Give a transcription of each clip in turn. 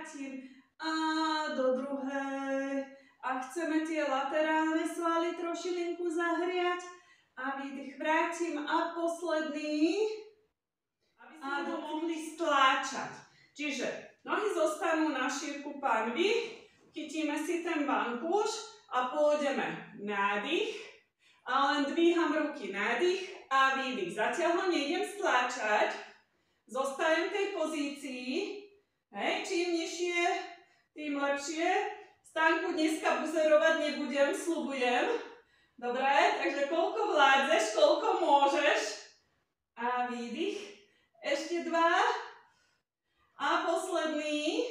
vrátim a do druhej. A chceme tie laterálne svaly trošilinku zahriať. A výdych, vrátim a posledný. Aby sme to mohli stláčať. Čiže nohy zostanú na šírku panvy. Chytíme si ten vankúš a pôjdeme nádych. A len dvíham ruky, nádych a výdych. Zatiaľ ho nejdem stláčať. Zostajem v tej pozícii. Hej, čím nižšie, tým lepšie. Stánku dneska buzerovať nebudem, sľubujem. Dobre, takže koľko vládzeš, koľko môžeš. A výdych. Ešte dva. A posledný.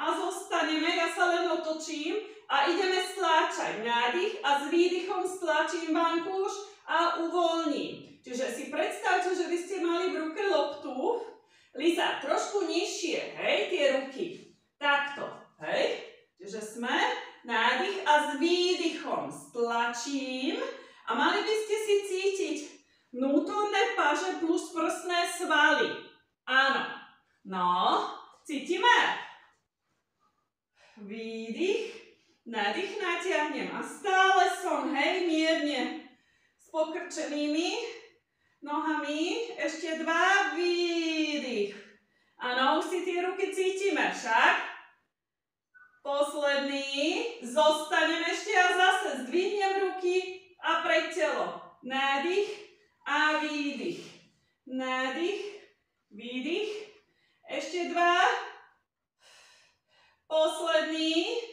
A zostaneme, ja sa len otočím. A ideme stláčať. Nádych a s výdychom stlačím vankúš a uvoľním. Čiže si predstavte, že vy ste mali v ruke loptu. Liza, trošku nižšie, hej, tie ruky. Takto, hej. Čiže sme, nádych a s výdychom stlačím. A mali by ste si cítiť vnútorné paže plus prsné svaly. Áno. No, cítime? Výdych, nádych natiahnem a stále som, hej, mierne s pokrčenými nohami. Ešte dva, výdych. Áno, už si tie ruky cítime však. Posledný, zostanem ešte a zase zdvihnem ruky a pred telo. Nádych a výdych. Nádych, výdych. Ešte dva. Posledný.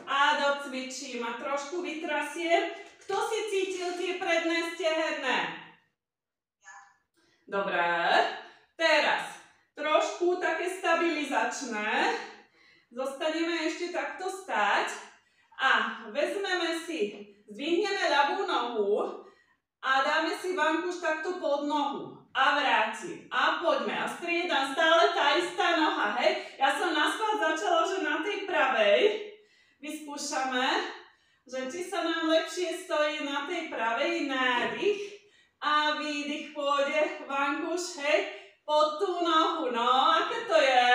A docvičím a trošku vytrasiem. Kto si cítil tie predné stehenné? Dobre. Teraz trošku také stabilizačné. Zostaneme ešte takto stáť a vezmeme si, zdvihneme ľavú nohu a dáme si vankúš takto pod nohu a vrátim. A poďme a striedam stále tá istá noha, hej. Ja som naschvál začala, že na tej pravej. Vyskúšame, že či sa nám lepšie stojí na tej pravej, nádych a výdych, pôjde vankúš, hej, pod tú nohu. No, aké to je?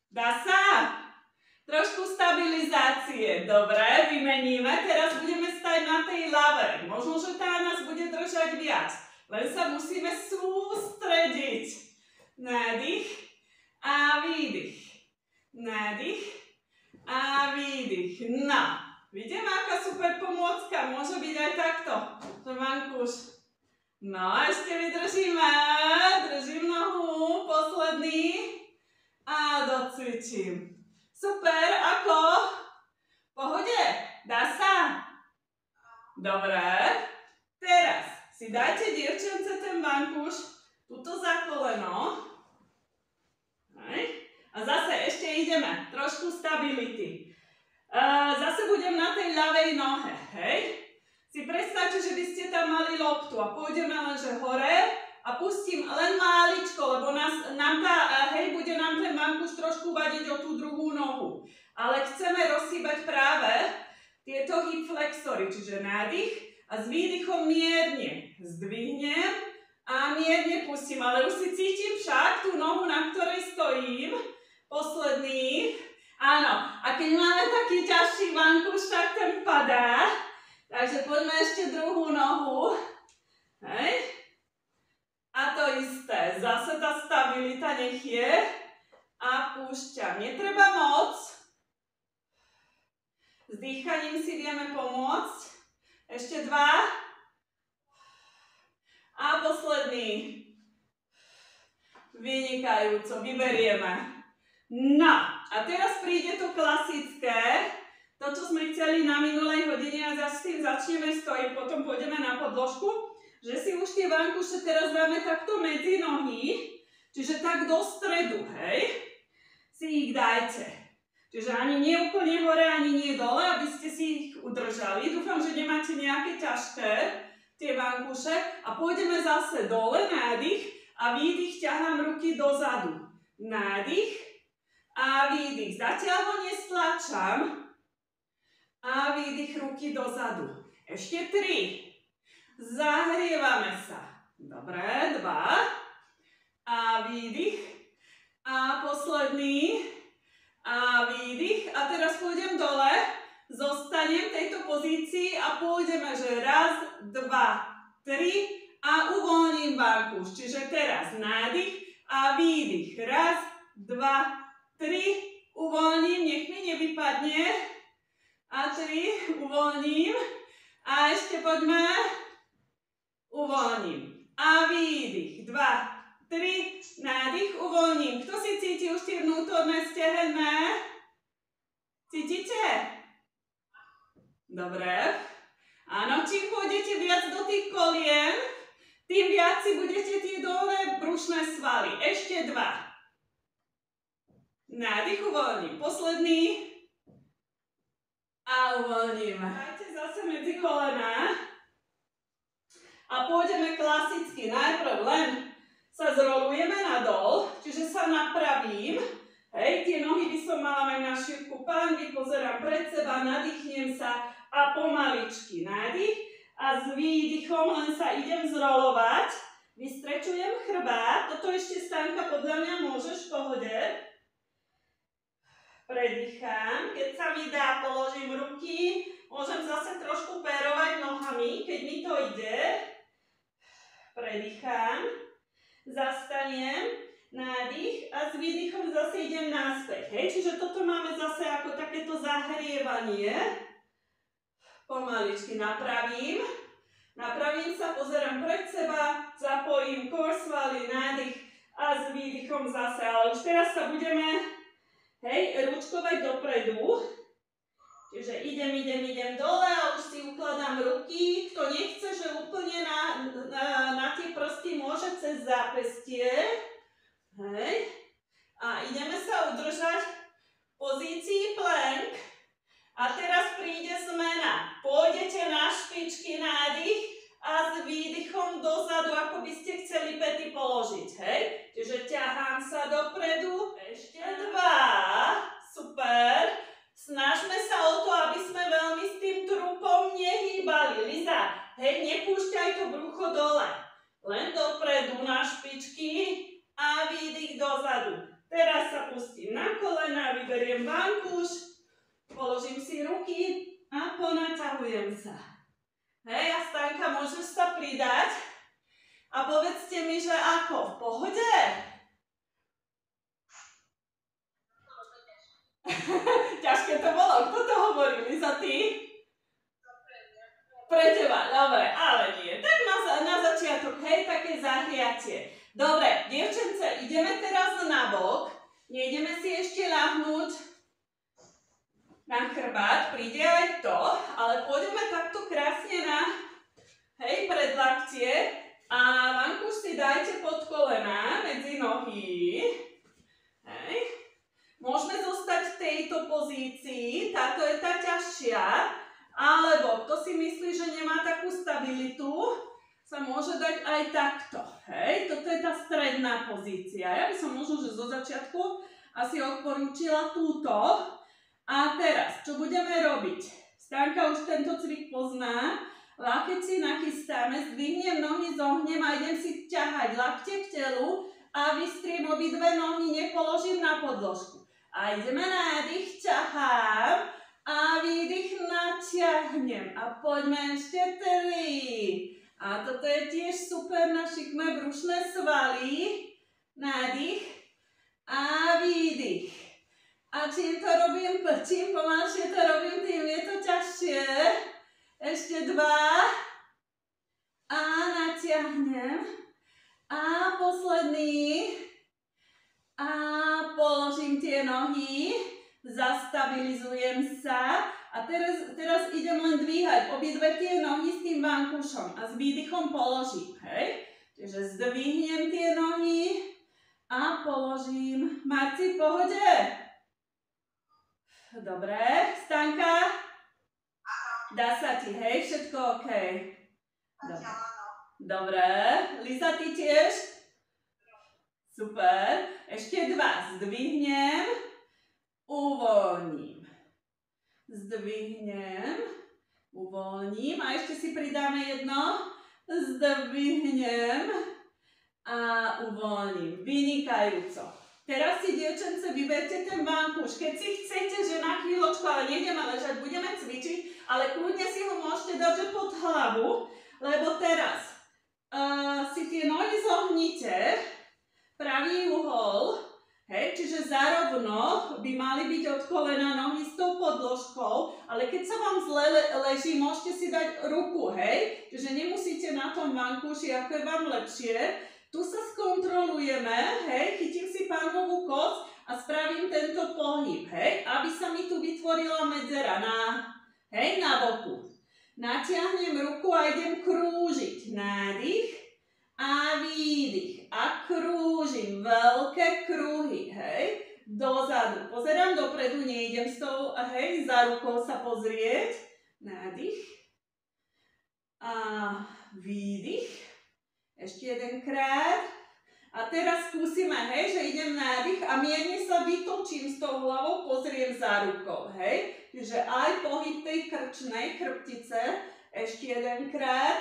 Dá sa? Trošku stabilizácie. Dobre, vymeníme. Teraz budeme stať na tej ľavej. Možno, že tá nás bude držať viac. Len sa musíme sústrediť. Nádych a výdych. Nádych a výdych. No, vidíme, aká super pomôcka. Môže byť aj takto. Že vankúš. No, ešte vydržíme. Držím nohu. Posledný. A docvičím. Super, ako? V pohode? Dá sa? Dobre. Teraz si dajte, dievčence, ten vankúš tuto za koleno. Hej. A zase ešte ideme. Trošku stability. Zase budem na tej ľavej nohe. Hej. Si predstavte, že by ste tam mali loptu a pôjdeme lenže hore. A pustím len máličko, lebo bude nám ten vankúš trošku vadiť o tú druhú nohu. Ale chceme rozhýbať práve tieto hip flexory, čiže nádych a s výdychom mierne zdvihnem a mierne pustím. Ale už si cítim však tú nohu, na ktorej stojím. Posledný. Áno, a keď máme taký ťažší vankúš, tak ten padá. Takže poďme ešte druhú nohu. Hej. A to isté, zase tá stabilita nech je a púšťam. Netreba moc. S dýchaním si vieme pomôcť. Ešte dva. A posledný. Vynikajúco, vyberieme. No, a teraz príde to klasické. To, čo sme chceli na minulej hodine a s tým začneme stojiť, potom pôjdeme na podložku. Že si už tie vankúše teraz dáme takto medzi nohy, čiže tak do stredu, hej, si ich dajte. Čiže ani nie úplne hore, ani nie dole, aby ste si ich udržali. Dúfam, že nemáte nejaké ťažké tie vankúše. A pôjdeme zase dole, nádych a výdych, ťahám ruky dozadu. Nádych a výdych. Zatiaľ ho nestlačam. A výdych, ruky dozadu. Ešte 3. Zahrievame sa. Dobre, 2. A výdych. A posledný. A výdych. A teraz pôjdem dole. Zostanem v tejto pozícii a pôjdeme, že raz, dva, tri a uvoľním vankúš. Čiže teraz nádych a výdych. Raz, dva, tri. Uvoľním, nech mi nevypadne. A tri. Uvoľním. A ešte poďme. Uvoľním. A výdych. Dva, tri, nádych, uvoľním. Kto si cíti už tie vnútorné stehenné? Cítite? Dobre. Áno, čím pôjdete viac do tých kolien, tým viac si budete tie dolné brušné svaly. Ešte dva. Nádych, uvoľním. Posledný. A uvoľním. Dajte zase medzi kolená. A pôjdeme klasicky. Najprv len sa zrolujeme nadol, čiže sa napravím. Hej, tie nohy by som mala mať na šírku pánvy, pozerám pred seba, nadýchnem sa a pomaličky nádych a s výdychom len sa idem zrolovať. Vystrečujem chrbát, toto ešte Stanka podľa mňa môžeš v pohode. Predýcham, keď sa mi dá, položím ruky, môžem zase trošku pérovať nohami, keď mi to ide. Predýcham. Zastanem, nádych a s výdychom zase idem naspäť. Hej, čiže toto máme zase ako takéto zahrievanie. Pomaličky napravím. Napravím sa, pozerám pred seba, zapojím core svaly, nádych a s výdychom zase. Ale už teraz sa budeme, hej, ručkovať dopredu. Čiže idem dole a už si ukladám ruky. Kto nechce, že úplne na tie prsty môže cez zápestie. Hej. A ideme sa udržať v pozícii plank. A teraz príde zmena. Pôjdete na špičky, nádych a s výdychom dozadu, ako by ste chceli pety položiť. Hej. Čiže ťahám sa dopredu. Ešte dva. Super. Snažme sa o to, aby sme veľmi s tým trupom nehýbali. Liza, hej, nepúšťaj to brucho dole. Len dopredu na špičky a výdych dozadu. Teraz sa pustím na kolena, vyberiem vankúš, položím si ruky a ponaťahujem sa. Hej, a Stanka, môžeš sa pridať? A povedzte mi, že ako? V pohode? Ťažké to bolo. Kto to hovorí? Liza, ty? Pre teba. Dobre, ale nie. Tak na začiatok, hej, také zahriatie. Dobre, dievčence, ideme teraz na bok. Nejdeme si ešte ľahnúť na chrbát. Príde aj to, ale pôjdeme takto krásne na, hej, predlaktie. A vankúš si dajte pod kolená medzi nohy. Hej. Môžeme zostať v tejto pozícii, táto je tá ťažšia, alebo kto si myslí, že nemá takú stabilitu, sa môže dať aj takto. Hej, toto je tá stredná pozícia. Ja by som možno, že zo začiatku asi odporúčila túto. A teraz, čo budeme robiť? Stanka už tento cvik pozná. Lakeť si nachystáme, zdvihnem nohy, zohnem a idem si ťahať lakte k telu a vystriem obidve nohy, nepoložím na podložku. A ideme nádych, ťahám a výdych natiahnem. A poďme ešte 3. A toto je tiež super, našikme brušné svaly. Nádych a výdych. A čím to robím, čím pomalšie to robím, tým je to ťažšie. Ešte 2. A natiahnem. A posledný. A položím tie nohy, zastabilizujem sa a teraz idem len dvíhať obidve tie nohy s tým vankúšom a s výdychom položím, hej? Čiže zdvihnem tie nohy a položím. Marci, v pohode? Dobre, Stanka? Dá sa ti, hej? Všetko OK? Dobre, Liza, ty tiež? Super. Ešte 2. Zdvihnem, uvoľním. Zdvihnem, uvoľním. A ešte si pridáme jedno. Zdvihnem a uvoľním. Vynikajúco. Teraz si, dievčence, vyberte ten vankúš. Keď si chcete, že na chvíľočku, ale nejdeme ležať, budeme cvičiť, ale kľudne si ho môžete dať že pod hlavu, lebo teraz si tie nohy zohnite, pravý uhol, hej, čiže zarovno by mali byť od kolena nohy s tou podložkou, ale keď sa vám zle leží, môžete si dať ruku, hej, čiže nemusíte na tom vankúši, ako je vám lepšie. Tu sa skontrolujeme, hej, chytím si pánovú kosť a spravím tento pohyb, hej, aby sa mi tu vytvorila medzera na boku. Natiahnem ruku a idem krúžiť. Nádych a výdych. A krúžim veľké kruhy, hej, dozadu. Pozerám dopredu, nejdem s tou, hej, za rukou sa pozrieť. Nádych a výdych. Ešte jedenkrát. A teraz skúsime, hej, že idem nádych a mierne sa vytočím s tou hlavou, pozriem za rukou, hej. Čiže aj pohyb tej krčnej chrbtice. Ešte jedenkrát.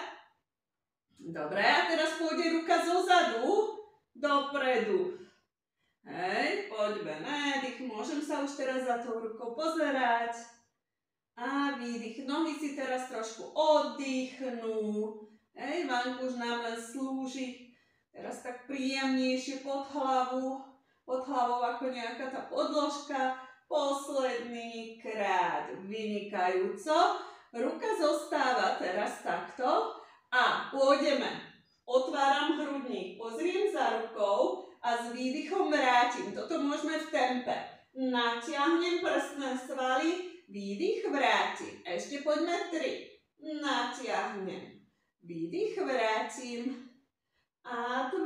Dobre, a teraz pôjde ruka zozadu dopredu. Hej, poďme, nádych. Môžem sa už teraz za tou rukou pozerať. A výdych. Nohy si teraz trošku oddychnú. Hej, vankúš nám len slúži teraz tak príjemnejšie pod hlavou ako nejaká tá podložka. Posledný krát, vynikajúco. Ruka zostáva teraz takto a pôjdeme. Otváram hrudník, pozriem za rukou a s výdychom vrátim. Toto môžeme v tempe. Natiahnem prstné svaly, výdych, vrátim. Ešte poďme 3. Natiahnem. Výdych, vrátim. A 2.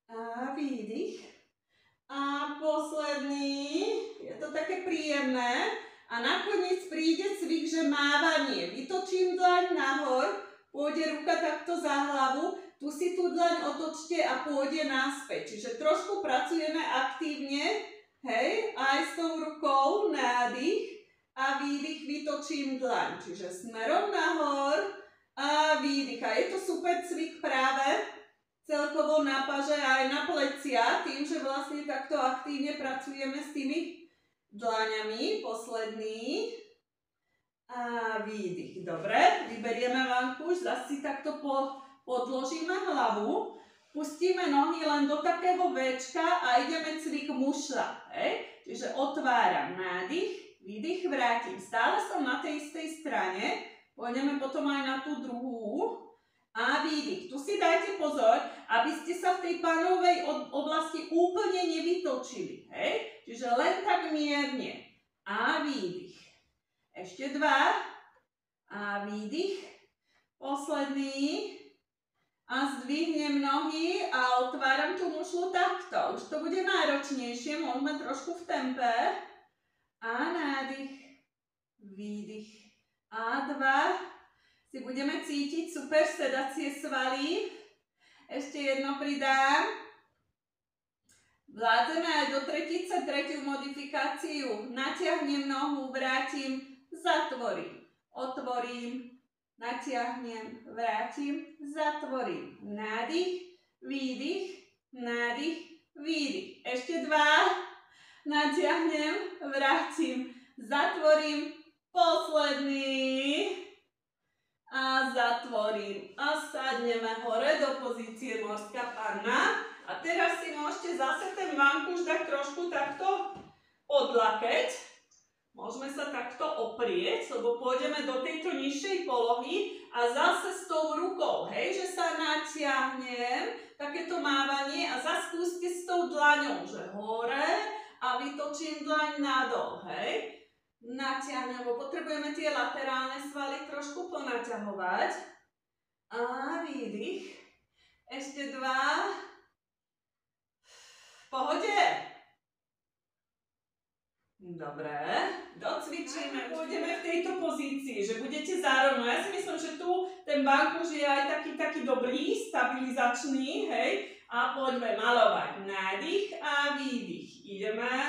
A výdych. A posledný. Je to také príjemné. A nakoniec príde cvik, že mávanie. Vytočím dlaň nahor, pôjde ruka takto za hlavu. Tu si tú dlaň otočte a pôjde naspäť. Čiže trošku pracujeme aktívne. Hej, aj s tou rukou. Nádych. A výdych, vytočím dlaň. Čiže smerom nahor. A výdych. A je to super cvik práve celkovo na paže aj na plecia, tým, že vlastne takto aktívne pracujeme s tými dlaňami. Posledný. A výdych. Dobre, vyberieme vankúš, zase si takto podložíme hlavu, pustíme nohy len do takého Včka a ideme cvik mušla. Čiže otváram, nádych, výdych, vrátim. Stále som na tej istej strane. Pôjdeme potom aj na tú druhú. A výdych. Tu si dajte pozor, aby ste sa v tej panovej oblasti úplne nevytočili. Hej? Čiže len tak mierne. A výdych. Ešte 2. A výdych. Posledný. A zdvihnem nohy a otváram tú mušlu takto. Už to bude náročnejšie, môžeme trošku v tempe. A nádych. Výdych. A 2. Si budeme cítiť super sedacie svaly. Ešte jedno pridám. Vládzeme aj do tretice, tretiu modifikáciu. Natiahnem nohu, vrátim, zatvorím. Otvorím, natiahnem, vrátim, zatvorím. Nádych, výdych, nádych, výdych. Ešte 2. Natiahnem, vrátim, zatvorím. Posledný. A zatvorím. A sadneme hore do pozície morská panna. A teraz si môžete zase ten vankúš dať trošku takto pod lakeť. Môžeme sa takto oprieť, lebo pôjdeme do tejto nižšej polohy a zase s tou rukou, hej, že sa natiahnem, takéto mávanie a zase skúste s tou dlaňou, že hore a vytočím dlaň nadol, hej. Natiahnem, lebo potrebujeme tie laterálne svaly trošku ponaťahovať. A výdych. Ešte 2. V pohode. Dobre. Docvičíme. Pôjdeme v tejto pozícii, že budete zárovno. Ja si myslím, že tu ten vankúš je aj taký dobrý, stabilizačný, hej. A poďme malovať. Nádych a výdych. Ideme.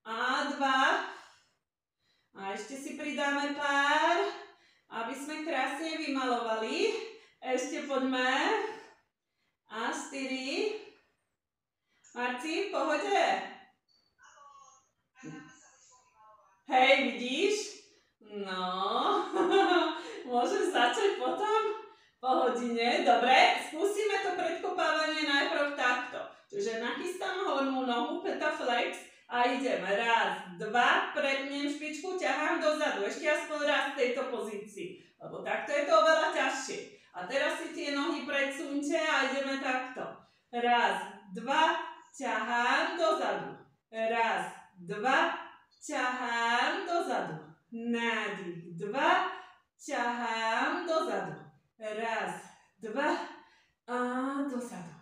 A 2. A ešte si pridáme pár, aby sme krásne vymalovali. Ešte poďme. A 4. Marta, si v pohode? Hej, vidíš? No, môžem začať potom? Po hodine. Dobre, skúsime to predkopávanie najprv takto. Čiže nachystám hornú nohu, peta flex a idem. Raz, dva, prepnem špičku, ťahám dozadu. Ešte aspoň raz v tejto pozícii, lebo takto je to oveľa ťažšie. A teraz si tie nohy predsúňte a ideme takto. Raz, dva, ťahám dozadu. Raz, dva, ťahám dozadu. Nádych, dva, ťahám dozadu. Raz, dva a dozadu.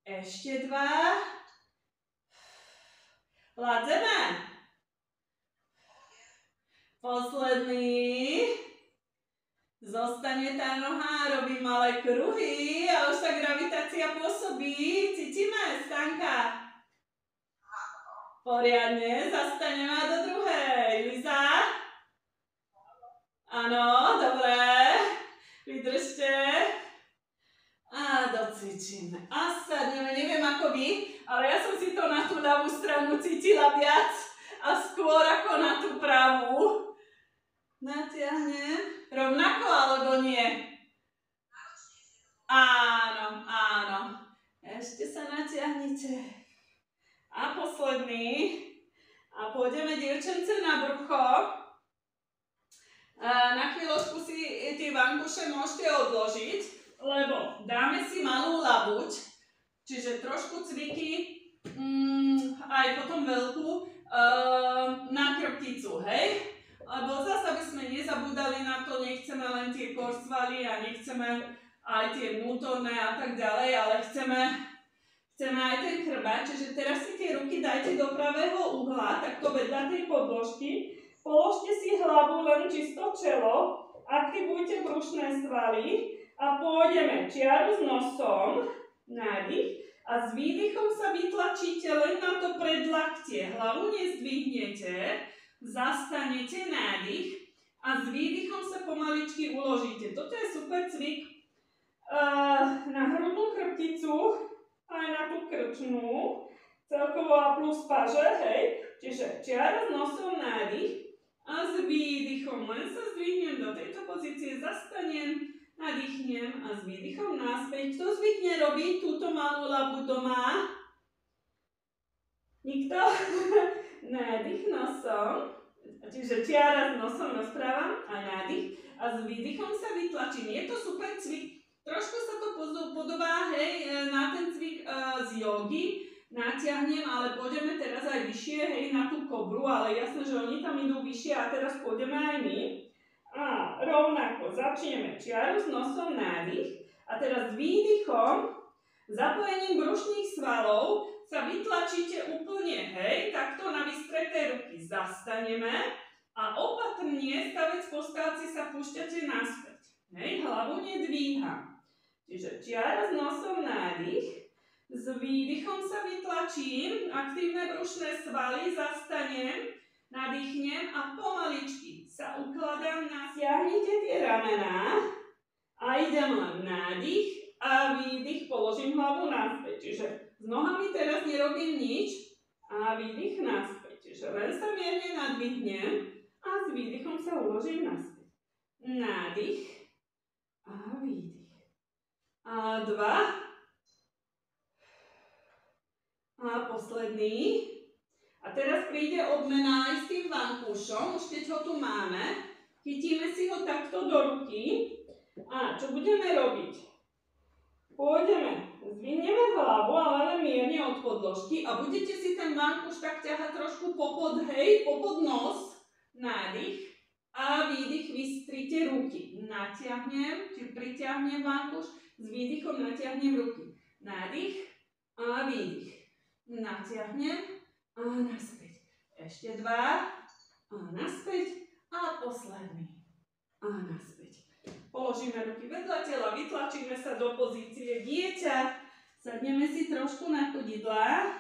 Ešte dva. Ládzeme. Posledný. Zostane tá noha, robím malé kruhy a už tá gravitácia pôsobí. Cítime, Stanka? Poriadne, zastaneme a do druhej. Liza? Áno, dobré. Vydržte. A docvičíme. A sadneme, neviem ako vy, ale ja som si to na tú ľavú stranu cítila viac a skôr ako na tú pravú. Natiahnem. Rovnako alebo nie? Áno, áno. Ešte sa natiahnite. A posledný. A pôjdeme, dievčence, na brucho. Na chvíľočku si tie vankuše môžete odložiť, lebo dáme si malú labuť, čiže trošku cviky, aj potom veľkú, na chrbticu, hej? Lebo zase by sme nezabúdali na to, nechceme len tie korsvaly a nechceme aj tie vnútorné a tak ďalej, ale chceme aj ten chrbát, čiže teraz si tie ruky dajte do pravého uhla, takto vedľa tej podložky. Položte si hlavu len čisto čelo, aktivujte brušné svaly a pôjdeme čiaru s nosom, nádych a s výdychom sa vytlačíte len na to predlaktie. Hlavu nezdvihnete, zastanete, nádych a s výdychom sa pomaličky uložíte. Toto je super cvik na hrudnú chrbticu, aj na tú krčnú, celkovo a plus paže, hej. Čiže čiara s nosom, nádych. A s výdychom len sa zdvihnem do tejto pozície, zastanem, nadýchnem a s výdychom naspäť. Kto zvykne robiť túto malú labu doma? Nikto? Nádych nosom, čiže čiara s nosom rozprávam a nádych a s výdychom sa vytlačím. Je to super cvik. Trošku sa to podobá, hej, na ten cvik z jogy. Natiahnem, ale pôjdeme teraz aj vyššie, hej, na tú kobru, ale jasné, že oni tam idú vyššie a teraz pôjdeme aj my. A rovnako začneme čiaru s nosom, nádych a teraz s výdychom, zapojením brušných svalov sa vytlačíte úplne, hej, takto na vystreté ruky zastaneme a opatrne stavec po stavci sa púšťate naspäť, hej, hlavu nedvíham. Čiže čiara s nosom, nádych. S výdychom sa vytlačím, aktívne brušné svaly, zastanem, nadýchnem a pomaličky sa ukladám na... Stiahnite tie ramená a idem len nádych a výdych, položím hlavu naspäť. Čiže s nohami teraz nerobím nič a výdych naspäť. Čiže len sa mierne nadvihnem a s výdychom sa uložím naspäť. Nádych a výdych. A dva. A posledný. A teraz príde obmena aj s tým vankúšom, už keď ho tu máme. Chytíme si ho takto do ruky. A čo budeme robiť? Pôjdeme, zdvihneme hlavu, ale len mierne od podložky a budete si ten vankúš tak ťahať trošku popod, hej, popod nos. Nádych a výdych, vystrite ruky. Natiahnem, či pritiahnem vankúš, s výdychom natiahnem ruky. Nádych a výdych. Natiahnem a naspäť. Ešte dva a naspäť a posledný a naspäť. Položíme ruky vedľa tela, vytlačíme sa do pozície dieťa, sadneme si trošku na chodidlá.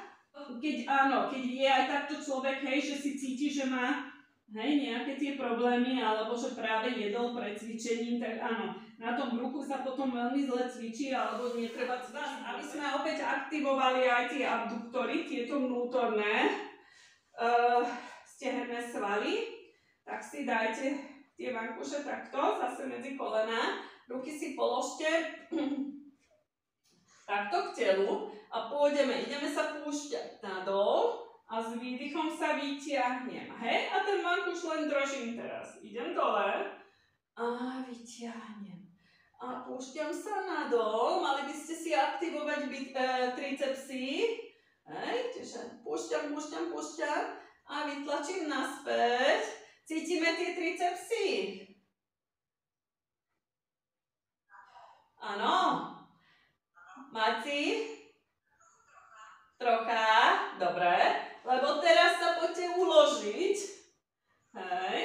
Keď áno, keď je aj takto človek, hej, že si cíti, že má, hej, nejaké tie problémy, alebo že práve jedol pred cvičením, tak áno, na tom bruchu sa potom veľmi zle cvičí, alebo netreba cvičiť, aby sme opäť aktivovali aj tie abduktory, tieto vnútorné stehenné svaly. Tak si dajte tie vankúše takto, zase medzi kolená, ruky si položte takto k telu a ideme sa púšťať nadol a s výdychom sa vytiahnem, hej? A ten vankúš len držím teraz. Idem dole a vytiahnem. A púšťam sa nadol, mali by ste si aktivovať tricepsy, hej? Čiže púšťam a vytlačím naspäť. Cítime tie tricepsy? Áno. Marci? Trocha? Dobre. Lebo teraz sa poďte uložiť. Hej.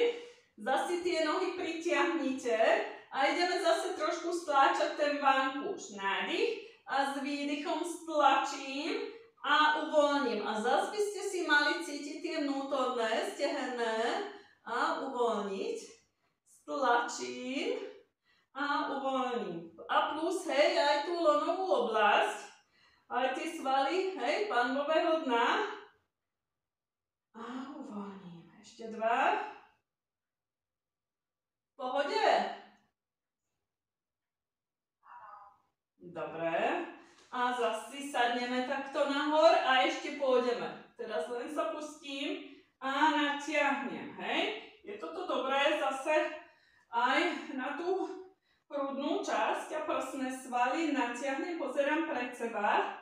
Zase tie nohy pritiahnite a ideme zase trošku stláčať ten vankúš. Nádych a s výdychom stlačím a uvoľním. A zase by ste si mali cítiť tie vnútorné, stehenné a uvoľniť. Stlačím a uvoľním. A plus, hej, aj tú lonovú oblasť, aj tie svaly, hej, panvového dna. A uvoľním. Ešte 2. V pohode? Dobre. A zase si sadneme takto nahor a ešte pôjdeme. Teraz len sa pustím a natiahnem, hej. Je toto dobré zase aj na tú hrudnú časť a prsné svaly natiahnem, pozerám pred seba.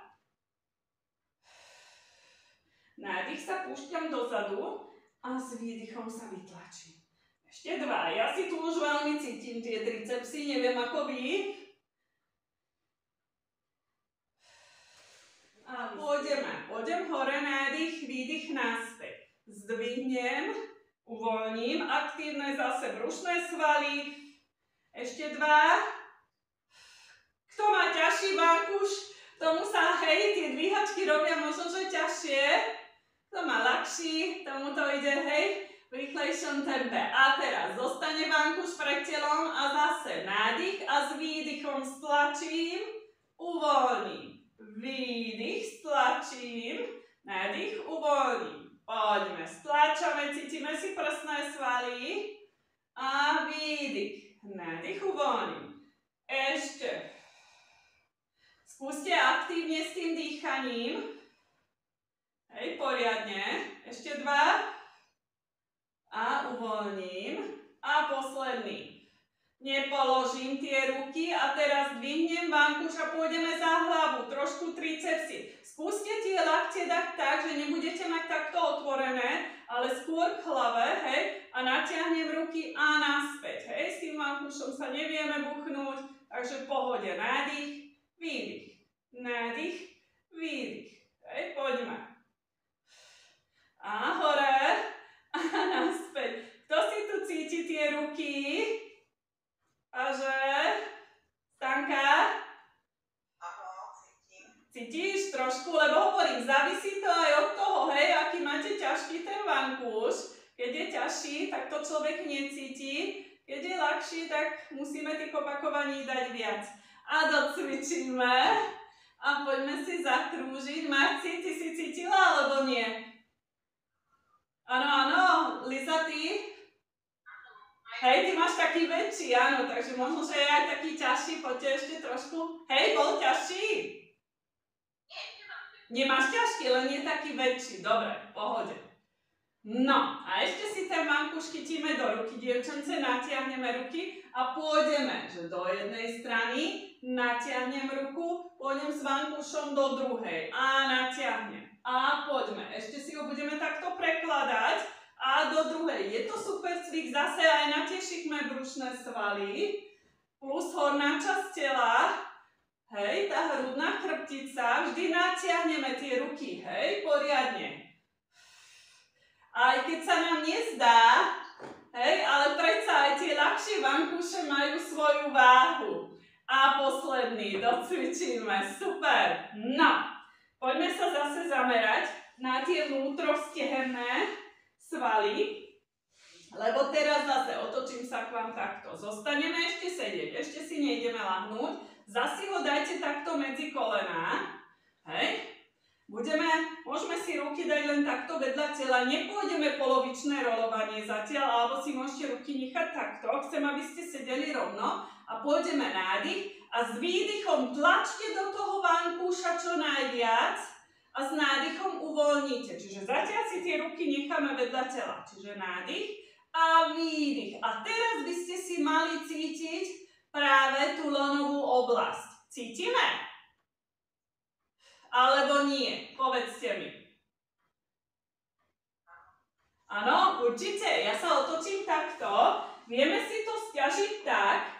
Nádych sa púšťam dozadu a s výdychom sa vytlačím. Ešte 2. Ja si tu už veľmi cítim tie tricepsy, neviem ako vy. A pôjdem hore, nádych, výdych naspäť. Zdvihnem, uvoľním, aktívne zase brušné svaly. Ešte 2. Kto má ťažší vankúš, tomu sa, hej, tie dvíhačky robia možno, že ťažšie. Kto má ľahší, tomu to ide, hej, v rýchlejšom tempe. A teraz zostane vankúš pred telom a zase nádych a s výdychom stlačím, uvoľním. Výdych, stlačím, nádych, uvoľním. Poďme, stlačame, cítime si prsné svaly a výdych. Nádych, uvoľním. Ešte. Skúste aktívne s tým dýchaním. Hej, poriadne. Ešte 2. A uvoľním. A posledný. Nepoložím tie ruky a teraz dvihnem vankúš a pôjdeme za hlavu. Trošku tricepsy. Skúste tie lakte dať tak, že nebudete mať takto otvorené, ale skôr k hlave, hej, a natiahnem ruky a naspäť, hej, s tým vankúšom sa nevieme buchnúť, takže v pohode, nádych, výdych, nádych, výdych, hej, poďme. A hore, a naspäť. Kto si tu cíti tie ruky? A že? Stanka? Cítiš trošku, lebo hovorím, závisí to aj od toho, hej, aký máte ťažký ten vankúš. Keď je ťažší, tak to človek necíti. Keď je ľahší, tak musíme tých opakovaní dať viac. A docvičíme. A poďme si zakrúžiť. Marci, ty si cítila, alebo nie? Áno, áno. Liza, ty? Hej, ty máš taký väčší, áno, takže možno, že je aj taký ťažší. Poďte ešte trošku. Hej, bol ťažší? Nemáš ťažký, len je taký väčší. Dobre, v pohode. No, a ešte si ten vankúš chytíme do ruky, dievčence, natiahneme ruky a pôjdeme, že do jednej strany natiahnem ruku, pôjdem s vankúšom do druhej a natiahnem. A poďme, ešte si ho budeme takto prekladať a do druhej. Je to super cvik, zase aj na tie šikmé brušné svaly, plus horná časť tela. Hej, tá hrudná chrbtica, vždy natiahneme tie ruky, hej, poriadne. Aj keď sa nám nezdá, hej, ale predsa aj tie ľahšie vankúše majú svoju váhu. A posledný, docvičíme, super. No, poďme sa zase zamerať na tie vnútrostehenné svaly. Lebo teraz zase otočím sa k vám takto. Zostaneme ešte sedieť, ešte si nejdeme lahnúť. Zasi ho dajte takto medzi kolená. Hej. Môžeme si ruky dať len takto vedľa tela. Nepôjdeme polovičné rolovanie zatiaľ, alebo si môžete ruky nechať takto. Chcem, aby ste sedeli rovno. A pôjdeme nádych a s výdychom tlačte do toho vankúša čo najviac. A s nádychom uvoľníte. Čiže zatiaľ si tie ruky necháme vedľa tela. Čiže nádych a výdych. A teraz by ste si mali cítiť práve tú lonovú oblasť. Cítime? Alebo nie? Povedzte mi. Áno, určite. Ja sa otočím takto. Vieme si to sťažiť tak,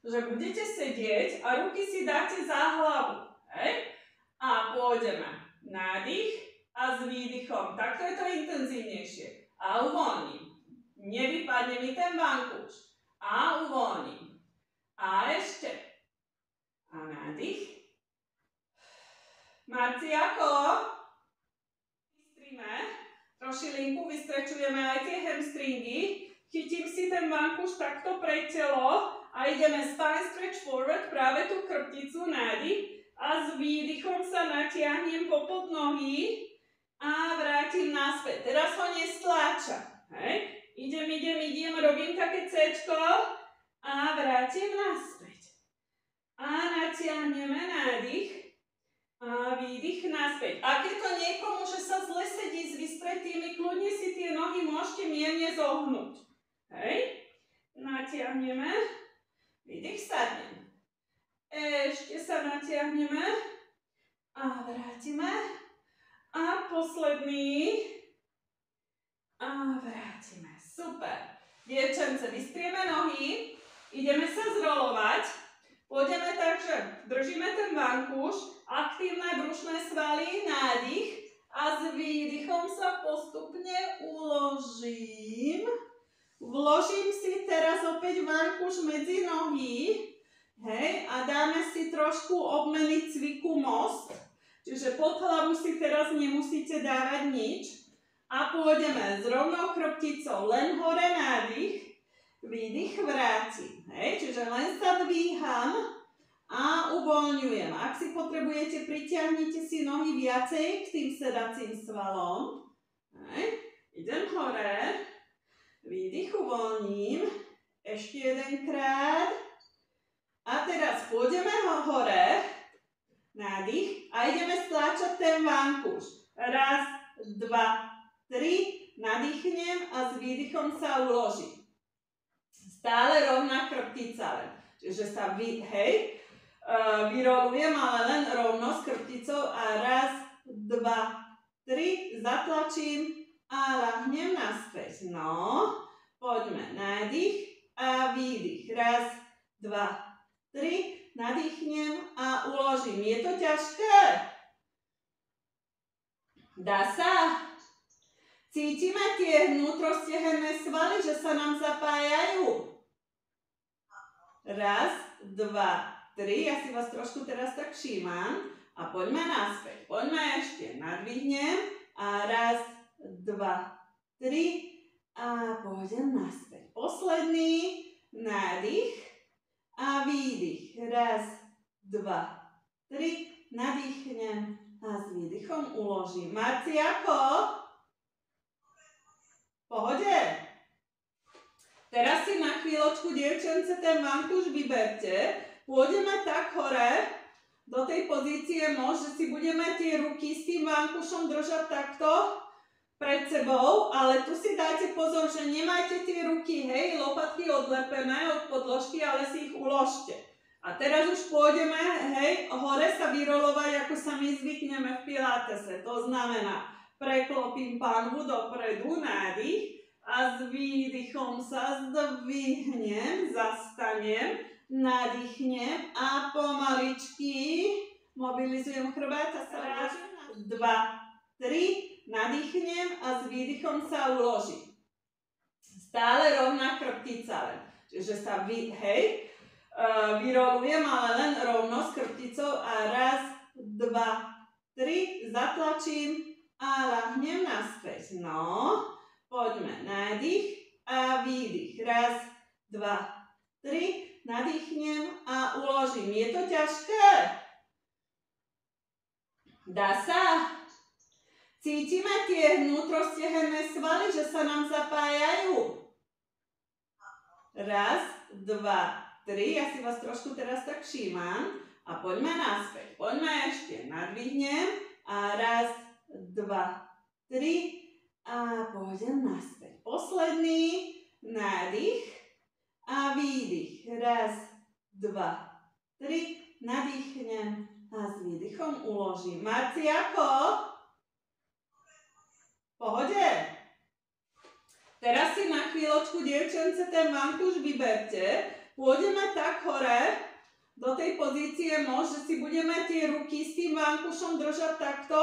že budete sedieť a ruky si dáte za hlavu. Hej? A pôjdeme. Nádych a s výdychom. Takto je to intenzívnejšie. A uvoľním. Nevypadne mi ten vankúš. A uvoľním. A ešte. A nádych. Marci, ako? Vystríme. Trošilinku vystrečujeme aj tie hamstringy. Chytím si ten vankúš takto pre telo. A ideme spine stretch forward, práve tú chrbticu, nádych. A s výdychom sa natiahnem popod nohy. A vrátim naspäť. Teraz ho nestláčam. Hej? Idem, robím také C-čko a vrátim naspäť. A natiahneme nádych a výdych naspäť. Ak je to niekomu, že sa zle sedí s vystretými, kľudne si tie nohy môžete mierne zohnúť. Hej? Natiahneme, výdych, sadnem. Ešte sa natiahneme a vrátime. A posledný. A vrátime. Super. Dievčence, vystrieme nohy, ideme sa zrolovať. Pôjdeme tak, že držíme ten vankúš, aktívne brušné svaly, nádych a s výdychom sa postupne uložím. Vložím si teraz opäť vankúš medzi nohy. Hej, a dáme si trošku obmeny cviku most. Čiže pod hlavu si teraz nemusíte dávať nič. A pôjdeme s rovnou chrbticou len hore nádych, výdych, vrátim. Hej, čiže len sa dvíham a uvoľňujem. Ak si potrebujete, pritiahnite si nohy viacej k tým sedacím svalom. Hej, idem hore, výdych, uvoľním. Ešte jedenkrát. A teraz pôjdeme hore, nádych a ideme stláčať ten vankúš. Raz, dva, 3, nadýchnem a s výdychom sa uložím. Stále rovná chrbtica len. Čiže sa vyrolujem, ale len rovno s chrbticou a raz, dva, 3, zatlačím a ľahnem naspäť. No, poďme. Nádych a výdych. Raz, dva, 3, nadýchnem a uložím. Je to ťažké? Dá sa? Cítime tie vnútrostehenné svaly, že sa nám zapájajú. Raz, dva, 3. Ja si vás trošku teraz tak všímam. A poďme naspäť. Poďme ešte. Nadvihnem. A raz, dva, 3. A pôjdem naspäť. Posledný. Nádych. A výdych. Raz, dva, 3. Nadýchnem. A s výdychom uložím. Marci, ako? Pohode? Teraz si na chvíľočku, dievčence, ten vankúš vyberte. Pôjdeme tak hore do tej pozície že si budeme tie ruky s tým vankúšom držať takto pred sebou, ale tu si dajte pozor, že nemajte tie ruky, hej, lopatky odlepené od podložky, ale si ich uložte. A teraz už pôjdeme, hej, hore sa vyrolovať, ako sa my zvykneme v pilatese. To znamená, preklopím panvu dopredu, nádych a s výdychom sa zdvihnem, zastanem, nadýchnem a pomaličky mobilizujem chrbát a sa vrátim. 2, 3, nadýchnem a s výdychom sa uložím. Stále rovná chrbtica len. Čiže sa vyrolujem, ale len rovno s chrbticou a raz, 2, 3, zatlačím a ľahnem naspäť. No, poďme. Nádych a výdych. Raz, dva, tri. Nadýchnem a uložím. Je to ťažké? Dá sa? Cítime tie vnútrostehenné svaly, že sa nám zapájajú? Raz, dva, tri. Ja si vás trošku teraz tak všímam. A poďme naspäť. Poďme ešte. Nadvihnem. A raz, dva, tri. A pôjdem naspäť. Posledný. Nádych. A výdych. Raz, dva, tri. Nadýchnem a s výdychom uložím. Marci, ako? Pohode? Teraz si na chvíľočku, dievčence, ten vankúš vyberte. Pôjdeme tak hore do tej pozície môž, že si budeme tie ruky s tým vankúšom držať takto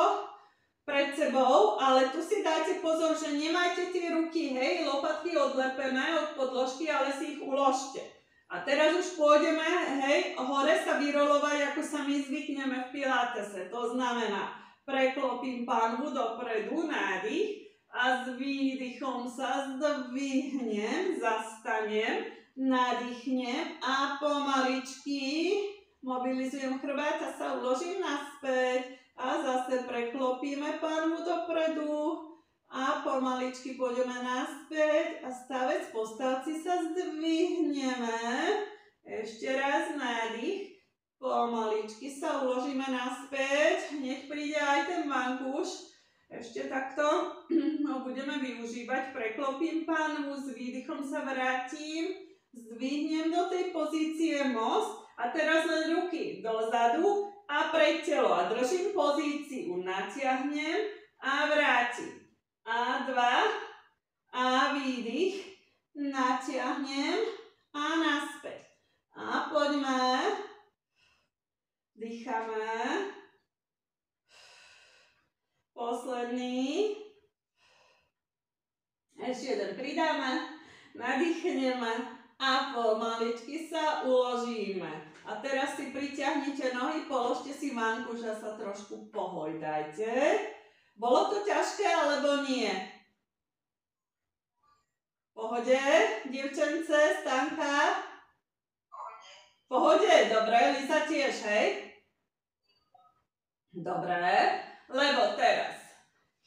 pred sebou, ale tu si dajte pozor, že nemajte tie ruky, hej, lopatky odlepené od podložky, ale si ich uložte. A teraz už pôjdeme, hej, hore sa vyrolovať, ako sa my zvykneme v pilatese. To znamená, preklopím panvu dopredu, nádych a s výdychom sa zdvihnem, zastanem, nadýchnem a pomaličky mobilizujem chrbát a sa uložím naspäť. A zase preklopíme panvu dopredu a pomaličky pôjdeme naspäť a stavec po stavci sa zdvihneme. Ešte raz nádych, pomaličky sa uložíme naspäť, hneď príde aj ten vankúš. Ešte takto ho budeme využívať, preklopím panvu, s výdychom sa vrátim, zdvihnem do tej pozície most a teraz len ruky dozadu a pred telo a držím pozíciu, natiahnem a vrátim. A dva a výdych, natiahnem a naspäť. A poďme, dýchame. Posledný. Ešte jeden pridáme, nadýchneme a pomaličky sa uložíme. A teraz si pritiahnite nohy, položte si vankúš a sa trošku pohojdajte. Bolo to ťažké, alebo nie? Pohode, dievčence, Stanka? Pohode, dobre, Liza tiež, hej? Dobre, lebo teraz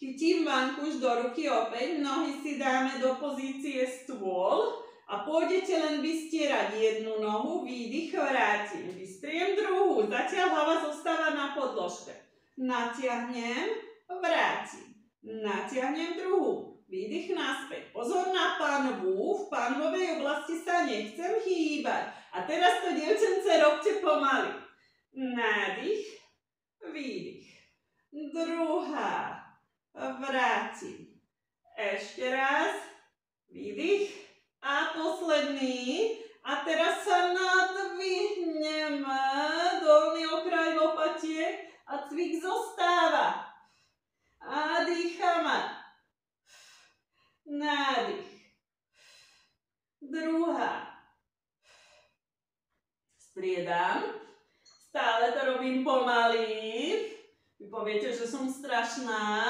chytím vankúš do ruky opäť, nohy si dáme do pozície stôl, a pôjdete len vystierať jednu nohu, výdych, vrátim. Vystriem druhú, zatiaľ hlava zostáva na podložke. Natiahnem, vrátim. Natiahnem druhú, výdych naspäť. Pozor na panvu, v panvovej oblasti sa nechcem hýbať. A teraz to, dievčence, robte pomaly. Nádych, výdych. Druhá, vrátim. Ešte raz, výdych. A posledný. A teraz sa nadvihneme, dolný okraj lopatiek a cvik zostáva. A dýchame. Nádych. Druhá. Striedam. Stále to robím pomaly. Vy poviete, že som strašná.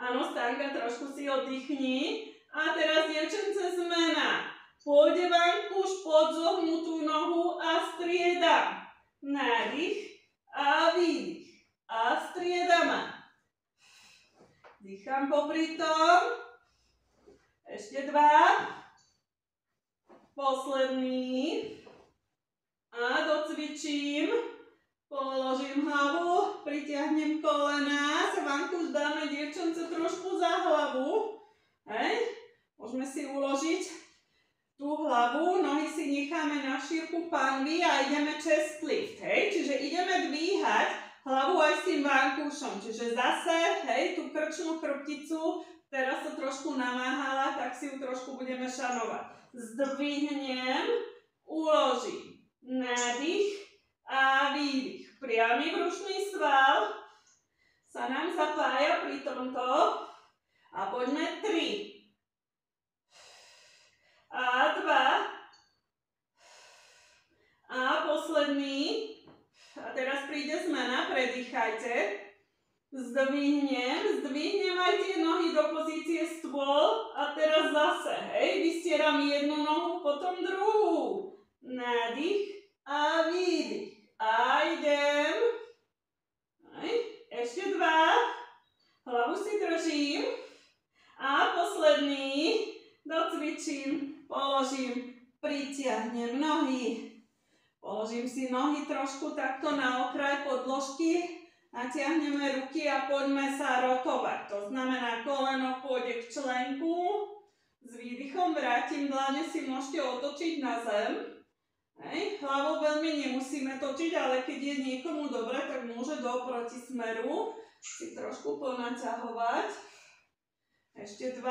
Áno, Stanka, trošku si oddychni. A teraz, dievčence, zmena. Pôjde vankúš pod zohnutú nohu a striedam. Nádych a výdych. A striedame. Dýcham popri tom. Ešte dva. Posledný. A docvičím. Položím hlavu, pritiahnem kolena. Sa vankúš dáme, dievčence, trošku za hlavu. Hej. Môžeme si uložiť tú hlavu, nohy si necháme na šírku panvy a ideme chest lift, hej? Čiže ideme dvíhať hlavu aj s tým vankúšom, čiže zase, hej, tú krčnú chrbticu, teraz sa trošku namáhala, tak si ju trošku budeme šanovať. Zdvihnem, uložím, nádych a výdych. Priamy brušný sval sa nám zapája pri tomto a poďme 3. A 2. A posledný. A teraz príde zmena, predýchajte. Zdvihnem aj tie nohy do pozície stôl. A teraz zase, hej, vystieram Vydávam jednu nohu, potom druhú. Nádych a výdych. A idem. Ešte 2. Hlavu si držím. A posledný. Docvičím, položím, pritiahnem nohy. Položím si nohy trošku takto na okraj podložky. Natiahneme ruky a poďme sa rotovať. To znamená, koleno pôjde k členku. S výdychom vrátim, dlane si môžete otočiť na zem. Hlavou veľmi nemusíme točiť, ale keď je niekomu dobre, tak môže do protismeru si trošku ponaťahovať. Ešte 2.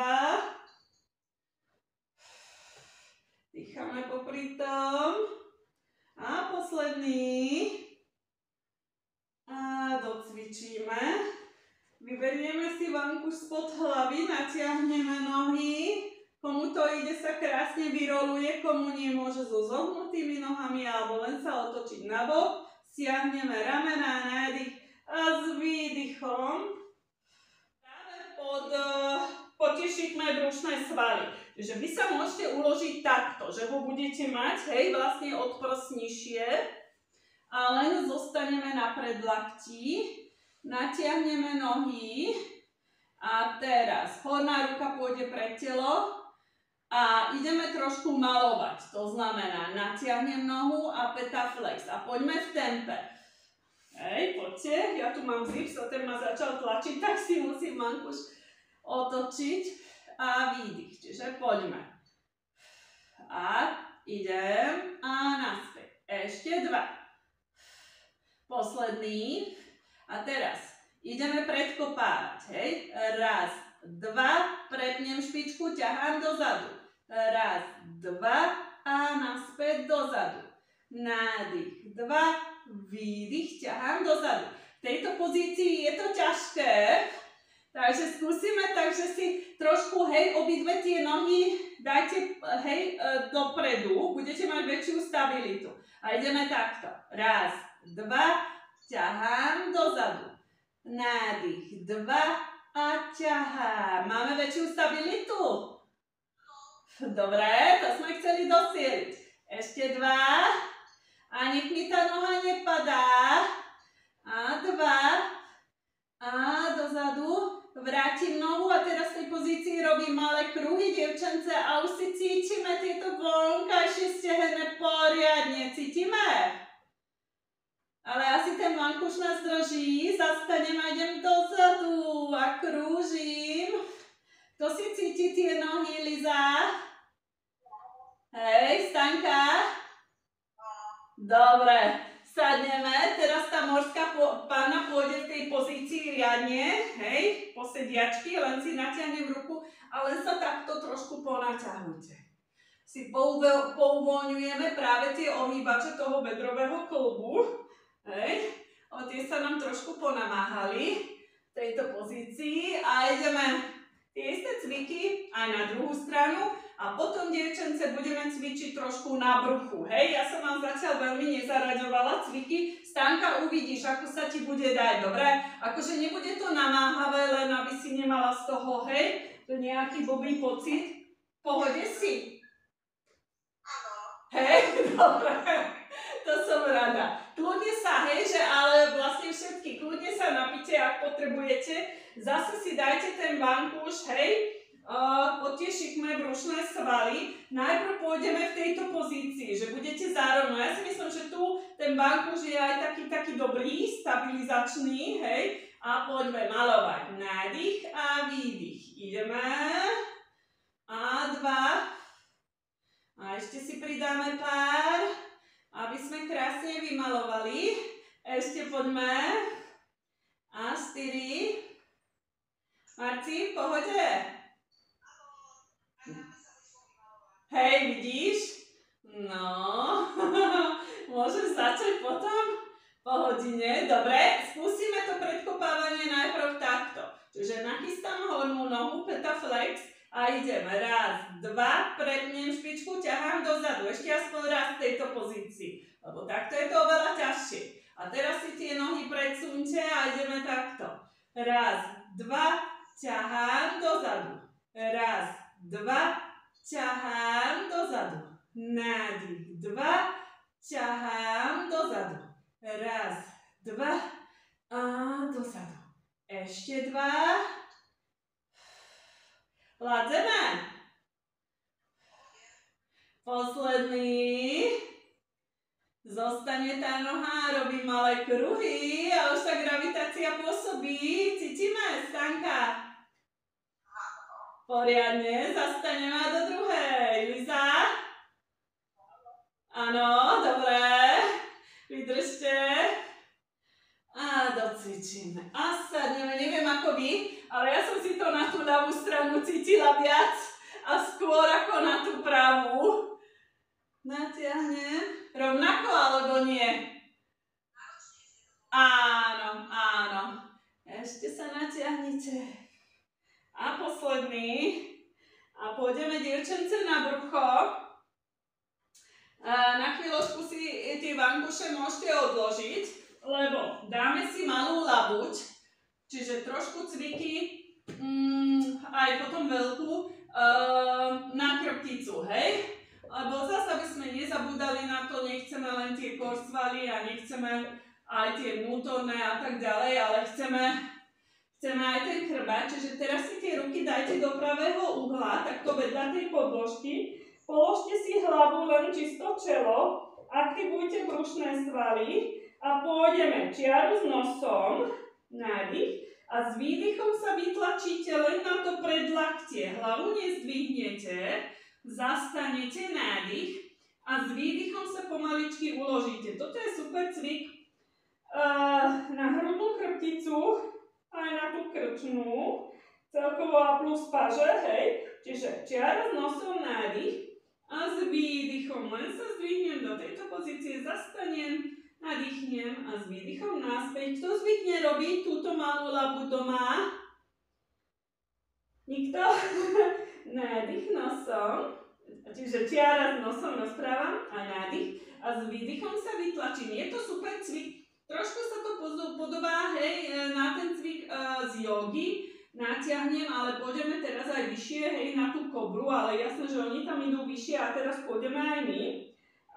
Dýchame popri tom. A posledný. A docvičíme. Vyberieme si vankuš spod hlavy, natiahneme nohy. Komu to ide, sa krásne vyroluje, komu nie, môže so zohnutými nohami alebo len sa otočiť na bok. Stiahneme ramená, nádych a s výdychom potešíme brušné svaly. Takže vy sa môžete uložiť takto, že ho budete mať, hej, vlastne od prs nižšie. A len zostaneme na predlakti. Natiahneme nohy. A teraz horná ruka pôjde pred telo. A ideme trošku malovať. To znamená, natiahnem nohu a peta flex. A poďme v tempe. Hej, poďte. Ja tu mám zips, a ten ma začal tlačiť, tak si musím mankuš otočiť. A výdych. Čiže poďme. A idem. A naspäť. Ešte 2. Posledný. A teraz ideme predkopávať. Hej. 1, 2. Prepnem špičku, ťahám dozadu. 1, 2. A naspäť dozadu. Nádych. 2. Výdych. Ťahám dozadu. V tejto pozícii je to ťažké. Takže skúsime, takže si trošku, hej, obidve tie nohy dajte, hej, dopredu. Budete mať väčšiu stabilitu. A ideme takto. 1, 2. Ťahám dozadu. Nádych. 2. A ťahám. Máme väčšiu stabilitu? Dobre, to sme chceli dosieliť. Ešte 2. A nech mi tá noha nepadá. A 2. A dozadu. Vrátim nohu a teraz v tej pozícii robím malé kruhy, dievčence, a už si cítime tieto vonkajšie stehne poriadne. Cítime? Ale asi ten vankuš nás drží. Zastanem a idem dozadu a krúžim. Kto si cíti tie nohy, Liza? Hej, Stanka? Dobre. Sadneme, teraz tá morská panna pôjde v tej pozícii riadne, hej, posediačky, len si natiahnem ruku a len sa takto trošku ponaťahujte. Si pouvoľňujeme práve tie ohýbače toho bedrového kĺbu, hej, tie sa nám trošku ponamáhali v tejto pozícii a ideme tie isté cviky aj na druhú stranu. A potom, dievčence, budeme cvičiť trošku na bruchu, hej? Ja som vám zatiaľ veľmi nezaraďovala cviky. Stanka, uvidíš, ako sa ti bude dať, dobre? Akože nebude to namáhavé, len aby si nemala z toho, hej? To nejaký blbý pocit. V pohode si? Áno. Hej, dobre. To som rada. Kľudne sa, hej, že ale vlastne všetky, kľudne sa napite, ak potrebujete. Zase si dajte ten vankuš, hej? Potešíme brušné svaly. Najprv pôjdeme v tejto pozícii, že budete zárovno. Ja si myslím, že tu ten vankuš je aj taký dobrý, stabilizačný, hej. A poďme malovať. Nádych a výdych. Ideme. A 2. A ešte si pridáme pár, aby sme krásne vymalovali. Ešte poďme. A 4. Marci, v pohode? Hej, vidíš? No, môžem začať potom? Po hodine. Dobre, skúsime to predkopávanie najprv takto. Čiže nachystám hornú nohu, peta flex a idem. 1, 2, prepnem špičku, ťahám dozadu. Ešte aspoň raz v tejto pozícii, lebo takto je to oveľa ťažšie. A teraz si tie nohy predsunte a ideme takto. 1, 2, ťahám dozadu. 1, 2, ťahám nádych, 2, ťahám dozadu, 1, 2 a dozadu, ešte 2, ládzeme, posledný, zostane tá noha, robí malé kruhy a už tá gravitácia pôsobí, cítime, Stanka? Poriadne, zastaneme a do druhej. Liza? Áno, dobre. Vydržte. A docvičíme. A sadneme, neviem ako vy, ale ja som si to na tú ľavú stranu cítila viac a skôr ako na tú pravú. Natiahnem. Rovnako alebo nie? Áno, áno. Ešte sa natiahnite. A posledný. A pôjdeme, dievčence, na brucho. Na chvíľočku si tie vankuše môžete odložiť, lebo dáme si malú labuť, čiže trošku cviky, aj potom veľkú, na chrbticu, hej? Lebo zase, aby sme nezabúdali na to, nechceme len tie korsvaly a nechceme aj tie vnútorné a tak ďalej, ale chceme aj ten chrbát, čiže teraz si tie ruky dajte do pravého uhla, takto vedľa tej podložky, položte si hlavu len čisto čelo, aktivujte brušné svaly a pôjdeme čiaru s nosom, nádych a s výdychom sa vytlačíte len na to predlaktie, hlavu nezdvihnete, zastanete, nádych a s výdychom sa pomaličky uložíte. Toto je super cvik na hrudnú chrbticu, aj na tú krčnú, celkovo a plus paže, hej. Čiže čiara s nosom, nádych a s výdychom. Len sa zdvihnem do tejto pozície, zastanem, nadýchnem a s výdychom naspäť. Kto zvykne robiť túto malú labu doma? Nikto? Nádych nosom, čiže čiara s nosom rozprávam a nádych a s výdychom sa vytlačím. Je to super cvik. Trošku sa to podobá, hej, na ten cvik z jogy. Natiahnem, ale pôjdeme teraz aj vyššie, hej, na tú kobru, ale jasné, že oni tam idú vyššie a teraz pôjdeme aj my.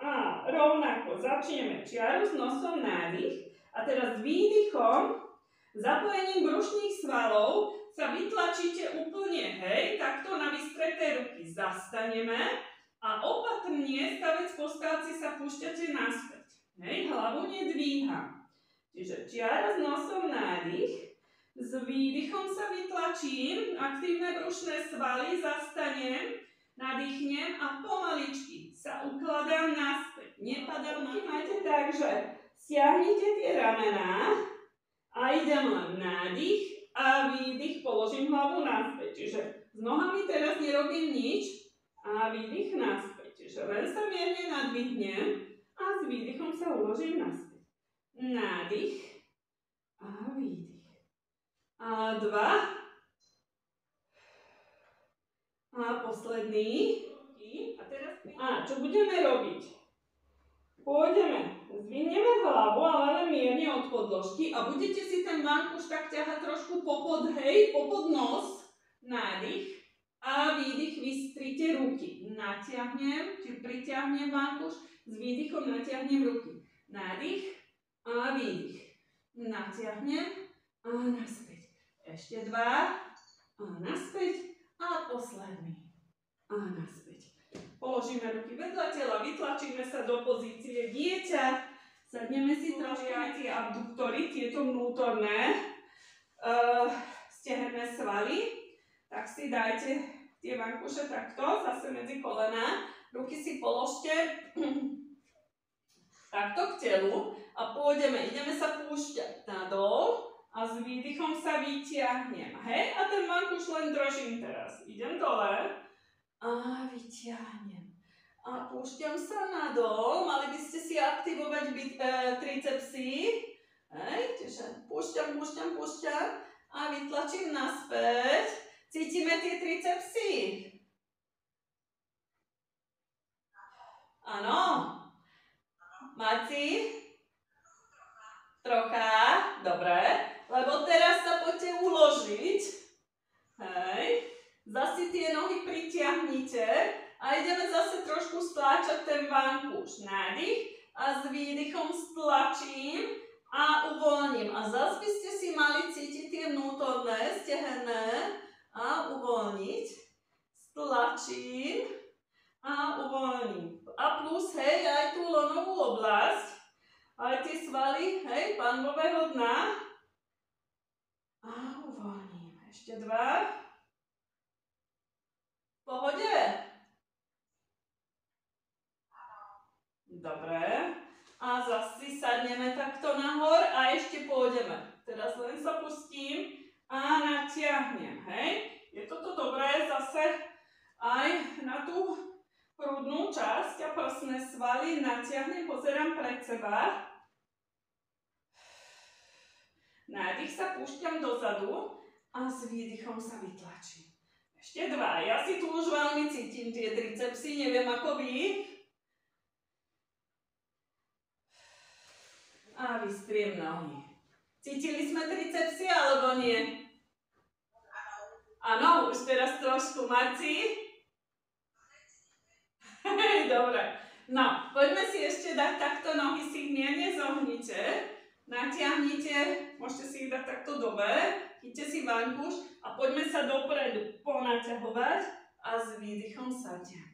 A rovnako začneme čiaru s nosom, nádych a teraz s výdychom, zapojením brušných svalov sa vytlačíte úplne, hej, takto na vystreté ruky zastaneme a opatrne, stavec po stavci sa púšťate naspäť, hej, hlavu nedvíham. Čiže čiara s nosom, nádych, s výdychom sa vytlačím, aktívne brušné svaly, zastanem, nadýchnem a pomaličky sa ukladám naspäť. Nepadám, máte tak, že stiahnite tie ramená a idem len nádych a výdych, položím hlavu naspäť. Čiže s nohami teraz nerobím nič a výdych naspäť. Čiže len sa mierne nadvihnem a s výdychom sa uložím naspäť. Nádych a výdych. A 2. A posledný. A čo budeme robiť? Pôjdeme, zdvihneme hlavu, ale len mierne od podložky a budete si ten vankuš tak ťahať trošku popod, hej, popod nos. Nádych a výdych, vystrite ruky. Natiahnem, či pritiahnem vankuš, s výdychom natiahnem ruky. Nádych a výdych. Natiahnem a naspäť. Ešte 2 a naspäť a posledný a naspäť. Položíme ruky vedľa tela, vytlačíme sa do pozície dieťa, sadneme si trošku aj tie abduktory, tieto vnútorné, stiahneme svaly, tak si dajte tie vankuše takto, zase medzi kolená, ruky si položte takto k telu a ideme sa púšťať nadol a s výdychom sa vytiahnem, hej? A ten vankuš len držím teraz. Idem dole a vytiahnem. A púšťam sa nadol, mali by ste si aktivovať tricepsy, hej? Čiže púšťam a vytlačím naspäť. Cítime tie tricepsy? Áno. Máci? Trocha, dobre. Lebo teraz sa poďte uložiť. Hej. Zasi tie nohy pritiahnite a A ideme zase trošku stláčať ten vankúš. Nádych a s výdychom stlačím a uvoľním. A zase by ste si mali cítiť tie vnútorné, stehenné a uvoľniť. Stlačím a uvoľním. A plus, hej, aj tú lonovú oblasť, aj tie svaly, hej, panvového dna. A uvoľním. Ešte 2. V pohode? Dobre. A zase si sadneme takto nahor a ešte pôjdeme. Teraz len sa pustím a natiahnem, hej. Je toto dobré zase aj na tú hrudnú časť a prsné svaly natiahnem, pozerám pred seba. Nádych sa púšťam dozadu a s výdychom sa vytlačím. Ešte 2. Ja si tu už veľmi cítim tie tricepsy, neviem ako vy. A vystriem nohy. Cítili sme tricepsy alebo nie? Áno, už teraz trošku. Marci? Dobre. No, poďme si ešte dať takto nohy, si ich mierne zohnite. Natiahnite, môžete si ich dať takto dole. Chyťte si vankúš a poďme sa dopredu ponaťahovať a s výdychom sadnem.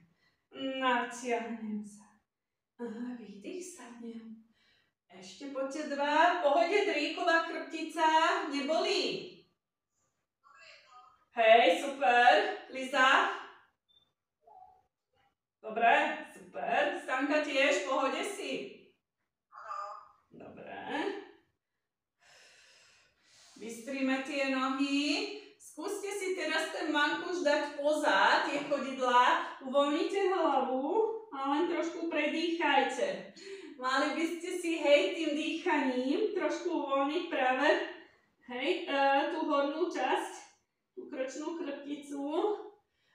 Natiahnem sa. A výdych sadnem. Ešte poďte 2. Pohode dríková chrbtica. Nebolí? Hej, super. Liza? Dobre, super. Stanka tiež, v pohode si? Dobre. Vystríme tie nohy. Skúste si teraz ten vankúš dať poza tie chodidlá. Uvoľnite hlavu a len trošku predýchajte. Mali by ste si, hej, tým dýchaním trošku uvoľniť práve, hej, tú hornú časť, tú krčnú chrbticu.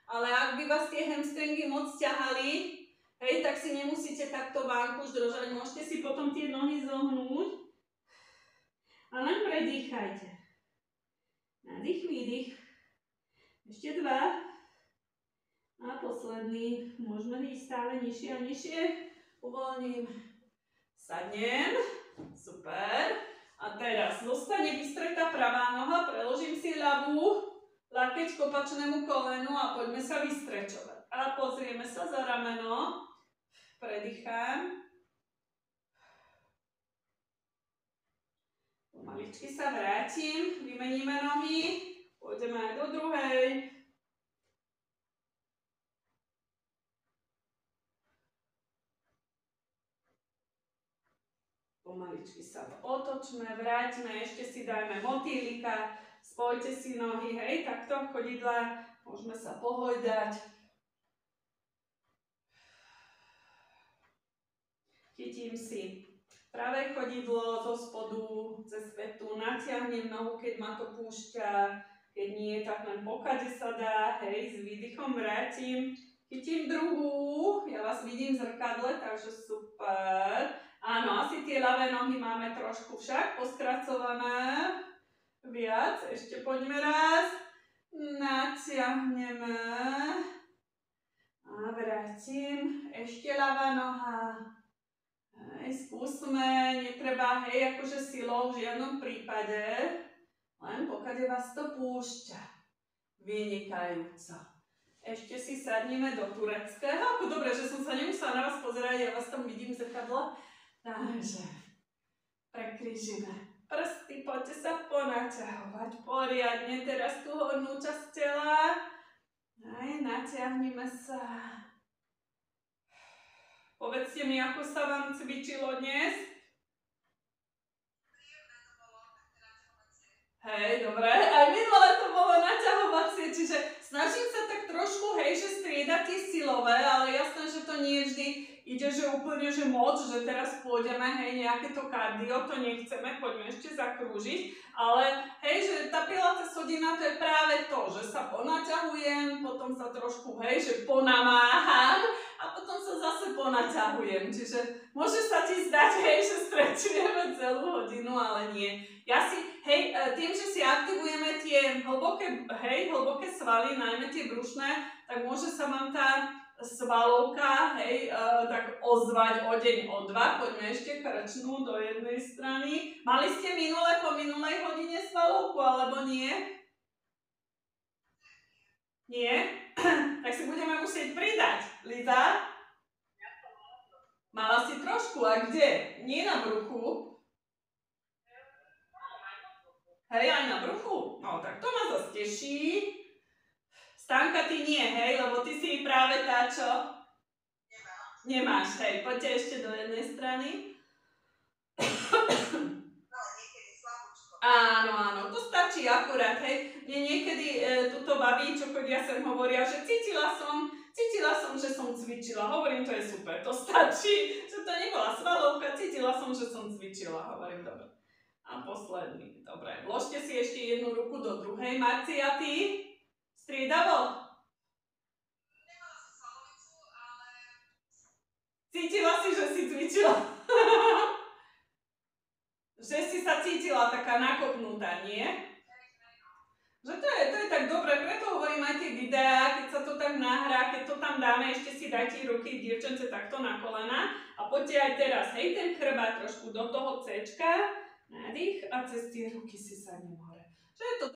Ale ak by vás tie hamstringy moc ťahali, hej, tak si nemusíte takto vankúš držať. Môžete si potom tie nohy zohnúť. A len predýchajte. Nádych, výdych. Ešte 2. A posledný. Môžeme ísť stále nižšie a nižšie. Uvoľním. Sadnem. Super. A teraz zostane vystretá pravá noha. Preložím si ľavú lakeť k opačnému kolenu a poďme sa vystrečovať. A pozrieme sa za rameno. Predýcham. Pomaličky sa vrátim. Vymeníme nohy. Pôjdeme aj do druhej. Pomaličky sa otočme, vráťme, ešte si dajme motýlika, spojte si nohy, hej, takto chodidla, môžeme sa pohojdať. Chytím si pravé chodidlo zo spodu, cez petu, natiahnem nohu, keď ma to púšťa, keď nie, tak len po kade sa dá, hej, s výdychom vrátim. Chytím druhú, ja vás vidím v zrkadle, takže super. Áno, asi tie ľavé nohy máme trošku však poskracované. Viac, ešte poďme raz. Natiahneme. A vrátim. Ešte ľavá noha. Hej, skúsme, netreba, hej, akože silou v žiadnom prípade. Len pokiaľ vás to púšťa. Vynikajúco. Ešte si sadneme do tureckého. Ako dobre, že som sa nemusela na vás pozerať, ja vás tam vidím v zrkadle. Takže prekrížime prsty, poďte sa ponaťahovať poriadne. Teraz tú hornú časť tela. Aj natiahnime sa. Povedzte mi, ako sa vám cvičilo dnes. Hej, dobre. Aj minulé to bolo naťahovacie, čiže snažím sa tak trošku, hej, že striedať tie silové, ale jasné, že to nie vždy ide, že úplne, že moc, že teraz pôjdeme, hej, nejaké to kardio, to nechceme, poďme ešte zakrúžiť, ale hej, že tá pilates hodina, to je práve to, že sa ponaťahujem, potom sa trošku, hej, že ponamáham a potom sa zase ponaťahujem, čiže môže sa ti zdať, hej, že strečujeme celú hodinu, ale nie. Ja si, hej, tým, že si aktivujeme tie hlboké svaly, najmä tie brušné, tak môže sa vám tá svalovka, hej, tak ozvať o deň, o dva. Poďme ešte krčnú do jednej strany. Mali ste po minulej hodine svalovku, alebo nie? Nie? Tak si budeme musieť pridať. Liza? Mala si trošku, a kde? Nie na bruchu? Hej, aj na bruchu? No, tak to ma zase teší. Stanka, ty nie, hej, lebo ty si práve tá, čo? Nemáš, hej. Poďte ešte do jednej strany. Áno, to stačí akurát, hej. Mne niekedy tuto baví, čo chodia sem, hovoria, že cítila som, že som cvičila. Hovorím, to je super, to stačí, že to nebola svalovka, cítila som, že som cvičila. Hovorím, dobre. A posledný, dobre. Vložte si ešte jednu ruku do druhej. Marcia, ty? Striedavo? Nemala som svalovicu, ale... Cítila si, že si cvičila? Že si sa cítila taká nakopnutá, nie? Že to je tak dobre, preto hovorím aj tie videá, keď sa to tak nahrá, keď to tam dáme, ešte si dajte ruky, dievčence, takto na kolena a poďte aj teraz, hej, ten chrbát trošku do toho C-čka, nádych a cez tie ruky si sadnem hore. Že je to